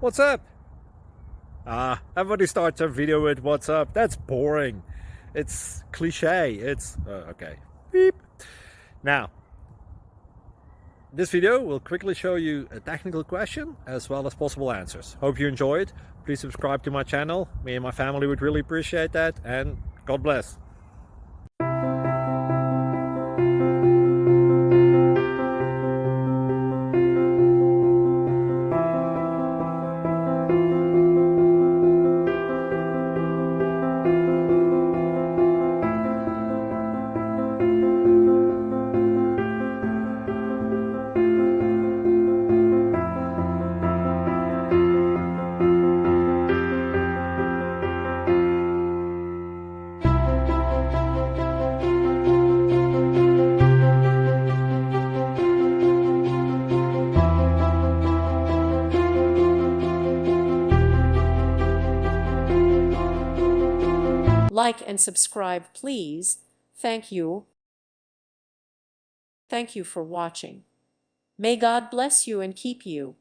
What's up? Everybody starts a video with what's up. That's boring. It's cliche. It's okay. Beep. Now, this video will quickly show you a technical question as well as possible answers. Hope you enjoy it. Please subscribe to my channel. Me and my family would really appreciate that, and God bless. Like and subscribe, please. Thank you. Thank you for watching. May God bless you and keep you.